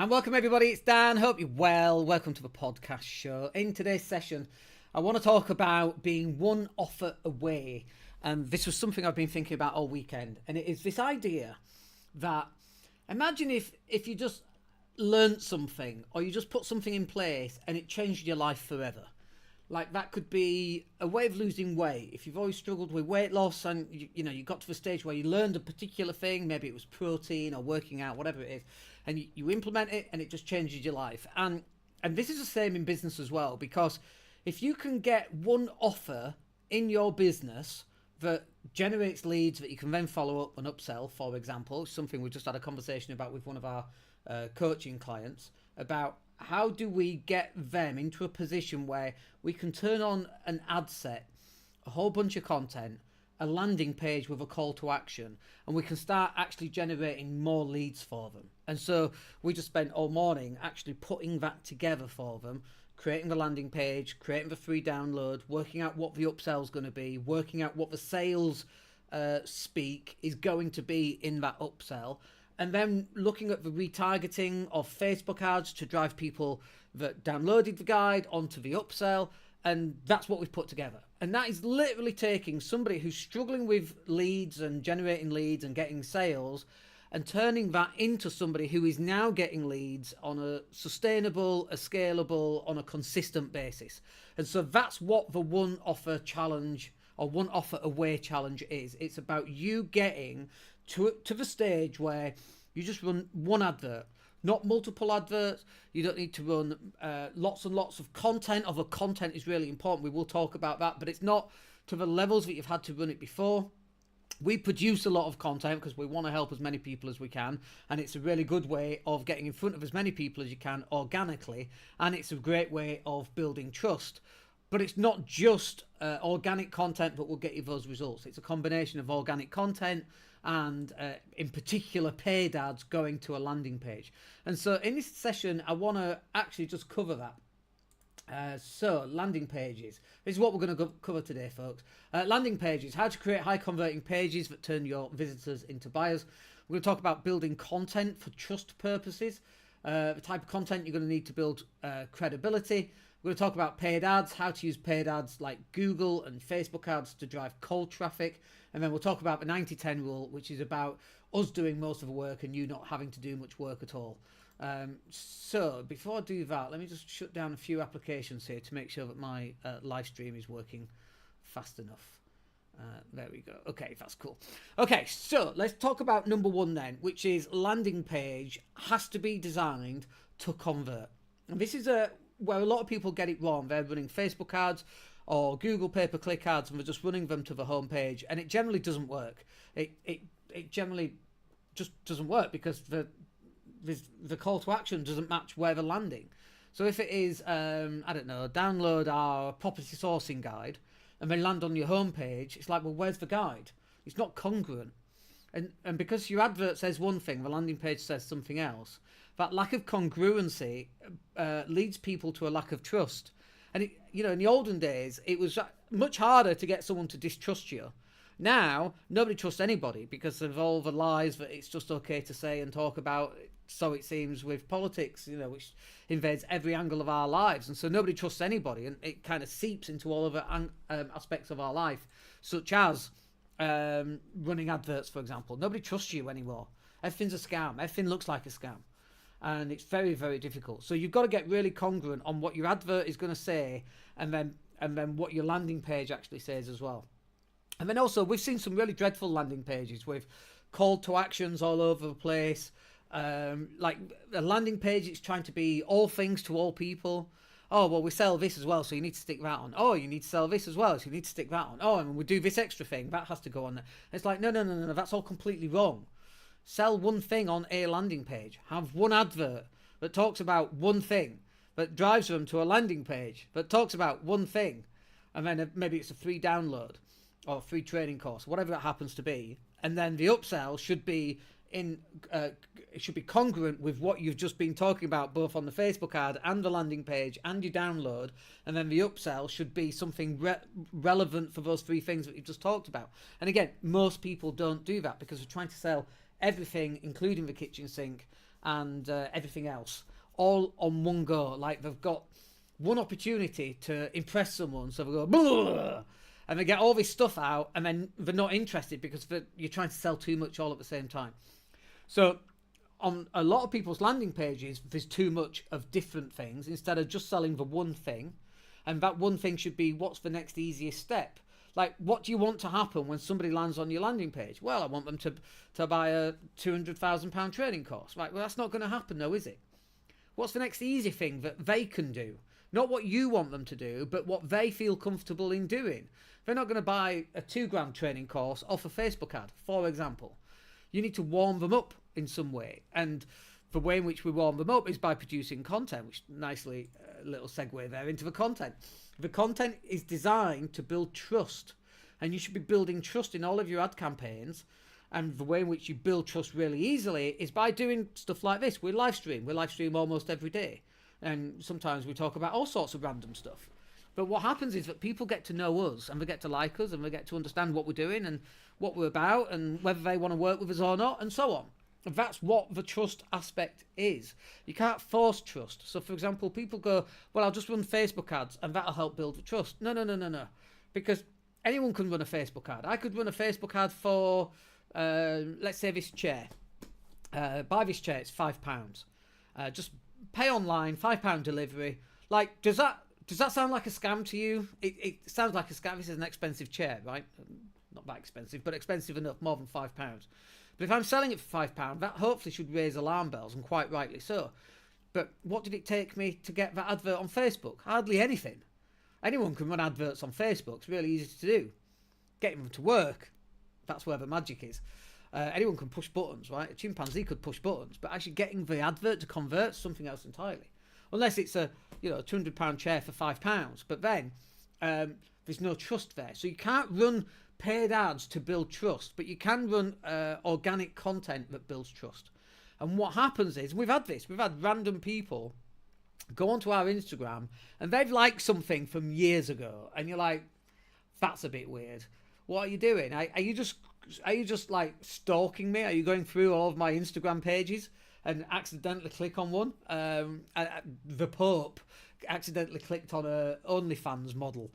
And welcome everybody, it's Dan, hope you're well, welcome to the podcast show. In today's session, I want to talk about being one offer away. And this was something I've been thinking about all weekend. And it is this idea that, imagine if you just learned something or you just put something in place and it changed your life forever. Like that could be a way of losing weight. If you've always struggled with weight loss and you got to the stage where you learned a particular thing, maybe it was protein or working out, whatever it is, and you implement it and it just changes your life. And this is the same in business as well, because if you can get one offer in your business that generates leads that you can then follow up and upsell, for example, something we just had a conversation about with one of our coaching clients about how do we get them into a position where we can turn on an ad set, a whole bunch of content, a landing page with a call to action, and we can start actually generating more leads for them. And so we just spent all morning actually putting that together for them, creating the landing page, creating the free download, working out what the upsell is going to be, working out what the sales speak is going to be in that upsell, and then looking at the retargeting of Facebook ads to drive people that downloaded the guide onto the upsell. And that's what we've put together. And that is literally taking somebody who's struggling with leads and generating leads and getting sales and turning that into somebody who is now getting leads on a sustainable, a scalable, on a consistent basis. And so that's what the one offer challenge or one offer away challenge is. It's about you getting to the stage where you just run one advert, not multiple adverts. You don't need to run lots and lots of content, although content is really important. We will talk about that, but it's not to the levels that you've had to run it before. We produce a lot of content because we want to help as many people as we can, and it's a really good way of getting in front of as many people as you can organically, and it's a great way of building trust. But it's not just organic content that will get you those results. It's a combination of organic content and in particular paid ads going to a landing page. And so in this session, I want to actually just cover that. So landing pages. This is what we're going to cover today, folks. Landing pages, how to create high converting pages that turn your visitors into buyers. We're going to talk about building content for trust purposes, the type of content you're going to need to build credibility. We're going to talk about paid ads, how to use paid ads like Google and Facebook ads to drive cold traffic. And then we'll talk about the 90-10 rule, which is about us doing most of the work and you not having to do much work at all. So before I do that, let me just shut down a few applications here to make sure that my live stream is working fast enough. There we go. Okay, that's cool. Okay, so let's talk about number one then, which is landing page has to be designed to convert. And this is where a lot of people get it wrong. They're running Facebook ads or Google pay-per-click ads and they're just running them to the home page, and it generally doesn't work. It generally just doesn't work because the call to action doesn't match where they're landing. So if it is, I don't know, download our property sourcing guide and then land on your homepage, it's like, well, where's the guide? It's not congruent. And because your advert says one thing, the landing page says something else, that lack of congruency leads people to a lack of trust. And, in the olden days, it was much harder to get someone to distrust you. Now, nobody trusts anybody because of all the lies that it's just okay to say and talk about, so it seems, with politics, which invades every angle of our lives. And so nobody trusts anybody, and it kind of seeps into all other aspects of our life, such as running adverts, for example. Nobody trusts you anymore. Everything's a scam. Everything looks like a scam. And it's very, very difficult. So you've got to get really congruent on what your advert is going to say and then what your landing page actually says as well. And then also, we've seen some really dreadful landing pages with call to actions all over the place. Like a landing page, it's trying to be all things to all people. Oh, well, we sell this as well, so you need to stick that on. Oh, you need to sell this as well, so you need to stick that on. Oh, and we do this extra thing, that has to go on there. It's like, no, that's all completely wrong. Sell one thing on a landing page. Have one advert that talks about one thing, that drives them to a landing page that talks about one thing. And then maybe it's a free download or a free training course, whatever that happens to be. And then the upsell should be it should be congruent with what you've just been talking about, both on the Facebook ad and the landing page and your download. And then the upsell should be something relevant for those three things that you've just talked about. And again, most people don't do that because they're trying to sell everything, including the kitchen sink, and everything else all on one go. Like they've got one opportunity to impress someone, so they go "Blah!" and they get all this stuff out, and then they're not interested because you're trying to sell too much all at the same time. So on a lot of people's landing pages, there's too much of different things instead of just selling the one thing. And that one thing should be, what's the next easiest step? Like, what do you want to happen when somebody lands on your landing page? Well, I want them to buy a £200,000 training course. Right, well, that's not going to happen though, is it? What's the next easy thing that they can do? Not what you want them to do, but what they feel comfortable in doing. They're not going to buy a £2,000 training course off a Facebook ad, for example. You need to warm them up in some way. And the way in which we warm them up is by producing content, which nicely, little segue there into the content. The content is designed to build trust, and you should be building trust in all of your ad campaigns. And the way in which you build trust really easily is by doing stuff like this. We live stream almost every day, and sometimes we talk about all sorts of random stuff. But what happens is that people get to know us, and they get to like us, and they get to understand what we're doing and what we're about, and whether they want to work with us or not, and so on. That's what the trust aspect is. You can't force trust. So, for example, people go, well, I'll just run Facebook ads and that'll help build the trust. No. Because anyone can run a Facebook ad. I could run a Facebook ad for, let's say, this chair. Buy this chair, it's £5. Just pay online, £5 delivery. Like, does that sound like a scam to you? It sounds like a scam. This is an expensive chair, right? Not that expensive, but expensive enough, more than £5. But if I'm selling it for £5, that hopefully should raise alarm bells, and quite rightly so. But what did it take me to get that advert on Facebook? Hardly anything. Anyone can run adverts on Facebook. It's really easy to do. Getting them to work, that's where the magic is. Anyone can push buttons, right? A chimpanzee could push buttons, but actually getting the advert to convert is something else entirely. Unless it's a £200 chair for £5, but then there's no trust there. So you can't run paid ads to build trust, but you can run organic content that builds trust. And what happens is, we've had random people go onto our Instagram and they've liked something from years ago, and you're like, that's a bit weird. What are you doing? Are you just like stalking me? Are you going through all of my Instagram pages and accidentally click on one? The Pope accidentally clicked on a OnlyFans model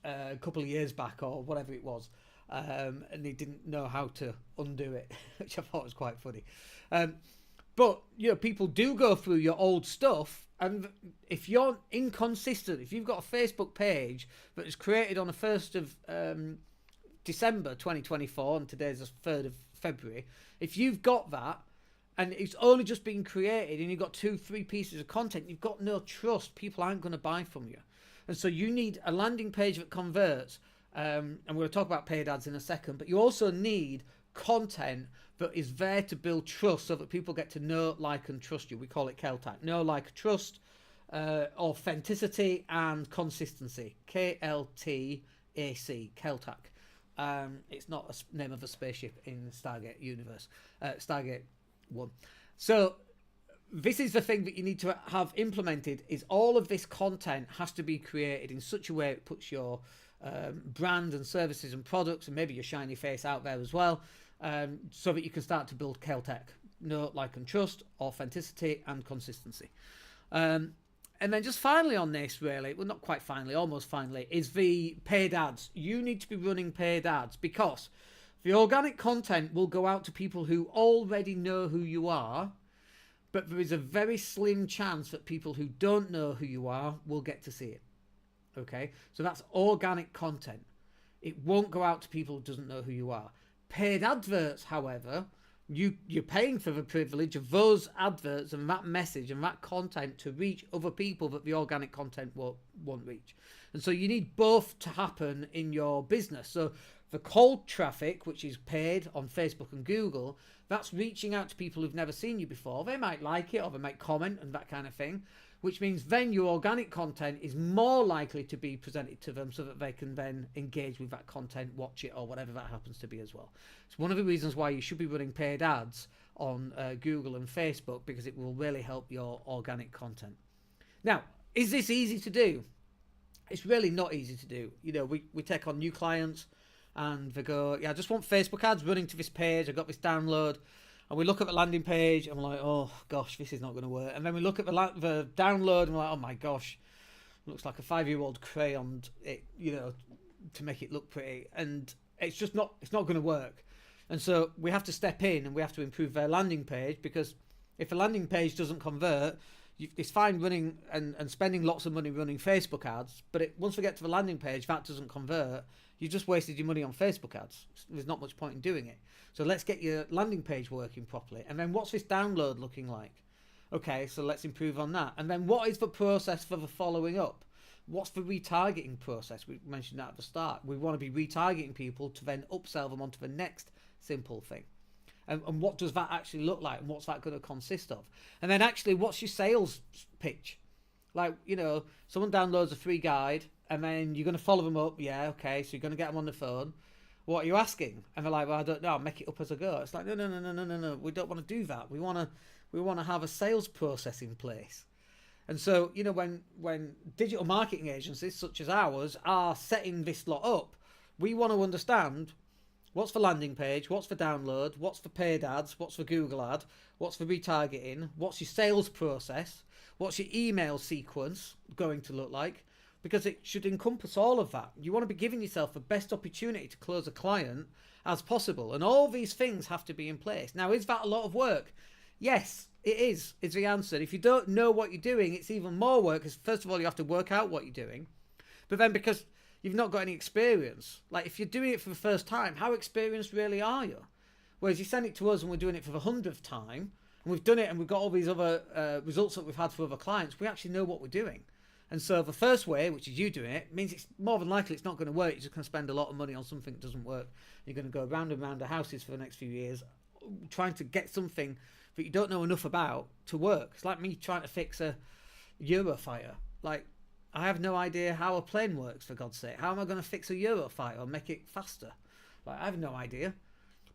a couple of years back, or whatever it was, and he didn't know how to undo it, which I thought was quite funny. But people do go through your old stuff, and if you're inconsistent, if you've got a Facebook page that was created on the 1st of December 2024, and today's the 3rd of February, if you've got that and it's only just been created and you've got 2-3 pieces of content, you've got no trust. People aren't going to buy from you. And so you need a landing page that converts, and we're going to talk about paid ads in a second, but you also need content that is there to build trust so that people get to know, like, and trust you. We call it KLTAC. Know, like, trust, authenticity, and consistency. KLTAC, KLTAC. It's not a name of a spaceship in Stargate universe, Stargate 1. So this is the thing that you need to have implemented, is all of this content has to be created in such a way it puts your brand and services and products and maybe your shiny face out there as well, so that you can start to build KLTAC. Know, like, and trust, authenticity, and consistency. And then just finally on this, really, well, not quite finally, almost finally, is the paid ads. You need to be running paid ads, because the organic content will go out to people who already know who you are, but there is a very slim chance that people who don't know who you are will get to see it. Okay? So that's organic content. It won't go out to people who doesn't know who you are. Paid adverts, however, you're paying for the privilege of those adverts and that message and that content to reach other people that the organic content won't reach. And so you need both to happen in your business. So the cold traffic, which is paid on Facebook and Google, that's reaching out to people who've never seen you before. They might like it, or they might comment and that kind of thing, which means then your organic content is more likely to be presented to them so that they can then engage with that content, watch it, or whatever that happens to be as well. It's one of the reasons why you should be running paid ads on Google and Facebook, because it will really help your organic content. Now, is this easy to do? It's really not easy to do. We take on new clients and they go, yeah, I just want Facebook ads running to this page. I've got this download. and we look at the landing page and we're like, oh gosh, this is not going to work. And then we look at the download and we're like, oh my gosh, looks like a 5-year-old crayoned it, to make it look pretty, and it's not going to work. And so we have to step in and we have to improve their landing page, because if a landing page doesn't convert, it's fine running and spending lots of money running Facebook ads, but once we get to the landing page, that doesn't convert. You just wasted your money on Facebook ads. There's not much point in doing it. So let's get your landing page working properly. And then what's this download looking like? Okay, so let's improve on that. And then what is the process for the following up? What's the retargeting process? We mentioned that at the start. We want to be retargeting people to then upsell them onto the next simple thing. And what does that actually look like? And what's that going to consist of? And then actually, what's your sales pitch? Like, someone downloads a free guide and then you're going to follow them up. Yeah, okay. So you're going to get them on the phone. What are you asking? And they're like, well, I don't know. I'll make it up as I go. It's like, no. We don't want to do that. We want to have a sales process in place. And so, when digital marketing agencies such as ours are setting this lot up, we want to understand what's the landing page, what's the download, what's the paid ads, what's the Google ad, what's the retargeting, what's your sales process, what's your email sequence going to look like, because it should encompass all of that. You want to be giving yourself the best opportunity to close a client as possible, and all these things have to be in place. Now, is that a lot of work? Yes, it is the answer. If you don't know what you're doing, it's even more work, because first of all, you have to work out what you're doing, but then because you've not got any experience, like if you're doing it for the first time, how experienced really are you? Whereas you send it to us and we're doing it for the 100th time, and we've done it and we've got all these other results that we've had for other clients, we actually know what we're doing. And so the first way, which is you doing it, means it's more than likely it's not going to work. You're just going to spend a lot of money on something that doesn't work. You're going to go round and round the houses for the next few years trying to get something that you don't know enough about to work. It's like me trying to fix a Eurofighter. Like, I have no idea how a plane works, for God's sake. How am I going to fix a Eurofighter or make it faster? Like, I have no idea.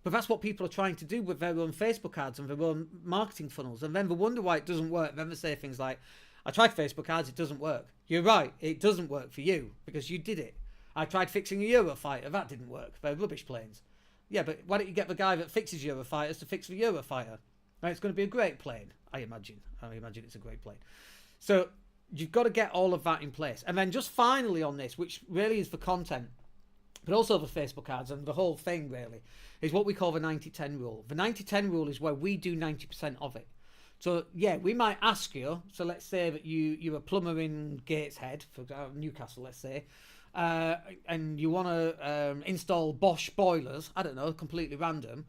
But that's what people are trying to do with their own Facebook ads and their own marketing funnels. And then they wonder why it doesn't work. Then they say things like, I tried Facebook ads, it doesn't work. You're right, it doesn't work for you because you did it. I tried fixing a Eurofighter, that didn't work. They're rubbish planes. Yeah, but why don't you get the guy that fixes Eurofighters to fix the Eurofighter? Right, it's going to be a great plane, I imagine. I imagine it's a great plane. So you've got to get all of that in place. And then just finally on this, which really is for content, but also for Facebook ads and the whole thing really, is what we call the 90-10 rule. The 90-10 rule is where we do 90% of it. So yeah, we might ask you, so let's say that you're a plumber in Gateshead, for Newcastle, let's say, and you want to install Bosch boilers, I don't know, completely random.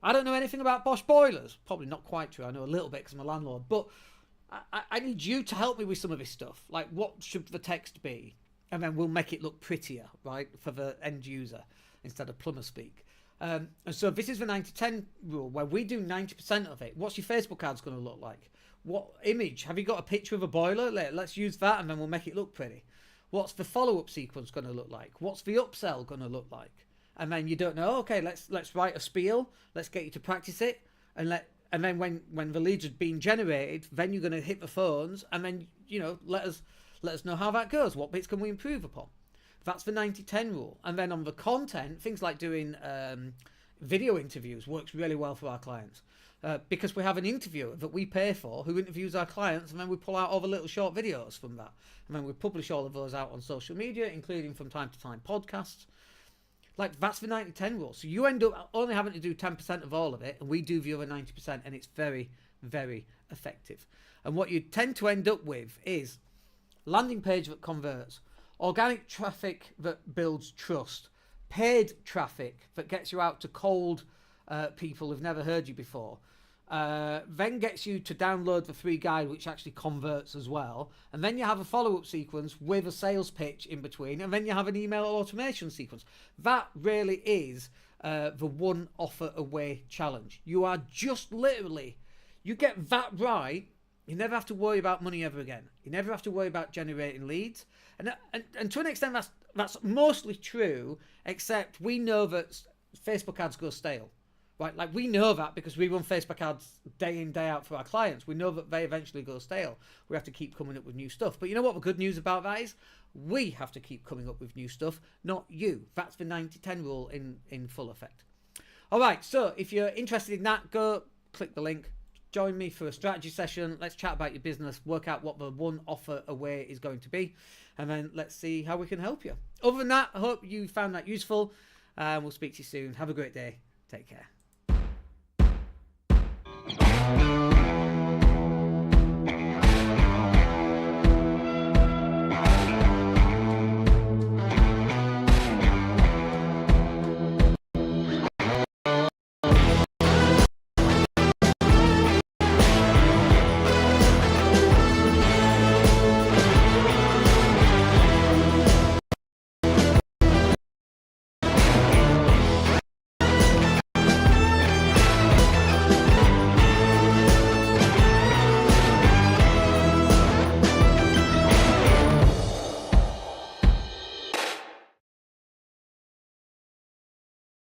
I don't know anything about Bosch boilers. Probably not quite true, I know a little bit because I'm a landlord, but I need you to help me with some of this stuff. Like, what should the text be? And then we'll make it look prettier, right, for the end user instead of plumber speak. And so this is the 90-10 rule where we do 90% of it. What's your Facebook ads going to look like? What image? Have you got a picture of a boiler? Let's use that and then we'll make it look pretty. What's the follow-up sequence going to look like? What's the upsell going to look like? And then you don't know, okay, let's write a spiel. Let's get you to practice it. And then when the leads have been generated, then you're going to hit the phones and then, let us know how that goes. What bits can we improve upon? That's the 90-10 rule. And then on the content, things like doing video interviews works really well for our clients because we have an interviewer that we pay for who interviews our clients, and then we pull out all the little short videos from that. And then we publish all of those out on social media, including from time to time podcasts. Like, that's the 90-10 rule. So you end up only having to do 10% of all of it, and we do the other 90%, and it's very, very effective. And what you tend to end up with is landing page that converts, organic traffic that builds trust, paid traffic that gets you out to cold people who've never heard you before, then gets you to download the free guide, which actually converts as well, and then you have a follow-up sequence with a sales pitch in between, and then you have an email automation sequence. That really is the one offer away challenge. You are just literally, you get that right, you never have to worry about money ever again. You never have to worry about generating leads. And to an extent, that's mostly true, except we know that Facebook ads go stale. Right? Like, we know that because we run Facebook ads day in, day out for our clients. We know that they eventually go stale. We have to keep coming up with new stuff. But you know what the good news about that is? We have to keep coming up with new stuff, not you. That's the 90-10 rule in full effect. All right, so if you're interested in that, go click the link, join me for a strategy session. Let's chat about your business, work out what the one offer away is going to be, and then let's see how we can help you. Other than that, I hope you found that useful. We'll speak to you soon. Have a great day. Take care.